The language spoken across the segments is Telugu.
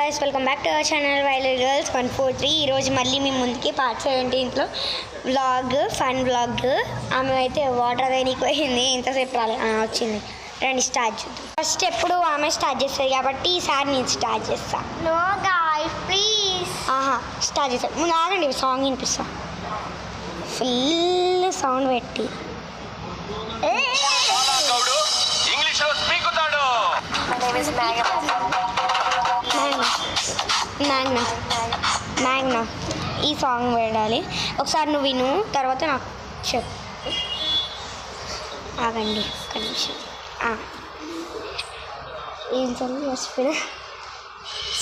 guys, welcome back to our channel Violet Girls 143. ఈరోజు మళ్ళీ మీ ముందుకి పార్ట్ 17లో వ్లాగ్ ఫన్ వ్లాగ్. ఆమె అయితే వాటర్ వేనికి పోయింది, ఇంతసేపు రాలే వచ్చింది. రండి స్టార్ట్ చేద్దాం. ఫస్ట్ ఎప్పుడు ఆమె స్టార్ట్ చేస్తుంది కాబట్టి ఈసారి నేను స్టార్ట్ చేస్తా. No guys please. స్టార్ట్ చేస్తా. ముందు ఆగండి, సాంగ్ వినిపిస్తా. ఫుల్ సౌండ్ పెట్టి మ్యాగ్నా ఈ సాంగ్ వేయాలి. ఒకసారి నువ్వు విను, తర్వాత నాకు చెప్పు. ఆగండి ఒక్క నిమిషం. ఏం సాంగ్ మర్చిపోయినా,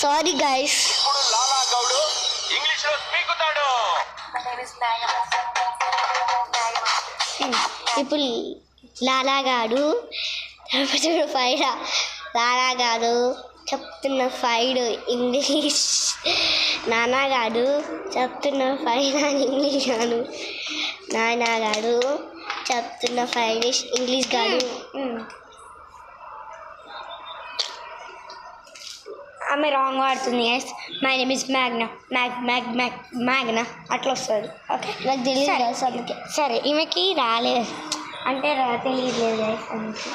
సారీ గైస్. ఇప్పుడు లాలాగాడు ఫైడా లాలాగాడు చెప్తున్న ఫైడ్ ఇంగ్లీష్, నాన్నగాడు చెప్తున్న ఫైడ్ ఇంగ్లీష్ గాడు, నాన్నగాడు చెప్తున్న ఫైడ్ ఇంగ్లీష్ గాడు. ఆమె రాంగ్ వాడుతుంది. Yes my name is Magna, Magna అట్లా వస్తుంది. ఓకే నాకు తెలియదు అందుకే. సరే ఈమెకి రాలేదు అంటే తెలియలేదు గైస్ అందుకే.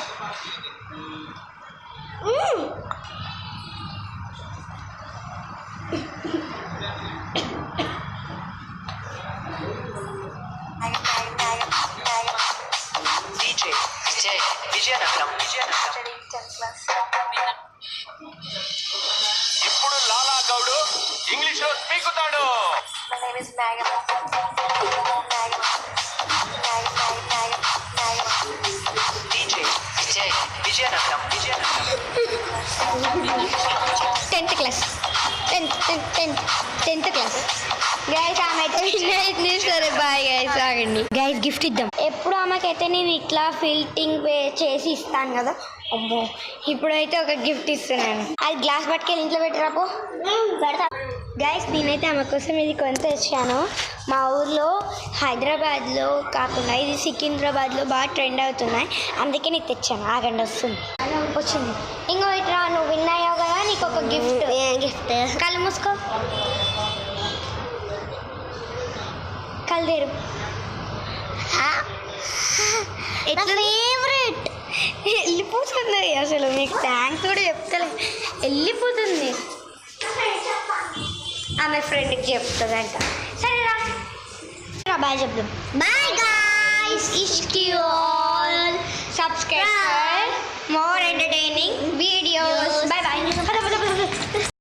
ఇప్పుడు లాలా గౌడు ఇంగ్లీష్ లో స్పీకుతాడు. టెన్త్ క్లాస్ గైస్ ఆమె అయితే సరే బాయ్ గైస్. ఆగండి గైస్, గిఫ్ట్ ఇద్దాం. ఎప్పుడు ఆమెకైతే నేను ఇట్లా ఫిల్టింగ్ చేసి ఇస్తాను కదా, అమ్మో ఇప్పుడైతే ఒక గిఫ్ట్ ఇస్తున్నాను. అది గ్లాస్ పట్టుకెళ్ళి ఇంట్లో పెట్టరాపో పెడతా. గైస్ నేనైతే ఆమె కోసం ఇది కొంత తెచ్చాను. మా ఊర్లో హైదరాబాద్లో కాకుండా ఇది సికింద్రాబాద్లో బాగా ట్రెండ్ అవుతున్నాయి, అందుకే నీకు తెచ్చాను. ఆగండి వస్తుంది, వచ్చింది. ఇంకో ఇట్లా నువ్వు విన్నాయో కదా, నీకు ఒక గిఫ్ట్. కళ్ళు మూసుకో, కళ్ళు తెరు. ఫేవరెట్ వెళ్ళిపోతుంది అసలు, మీకు థ్యాంక్స్ కూడా చెప్తలే, వెళ్ళిపోతుంది. ఆమె ఫ్రెండ్కి చెప్తుందంట. సరే రా బాయ్ చెప్దాం. బాయ్ గాయ్స్, ఇష్కి all subscribe for more entertaining videos.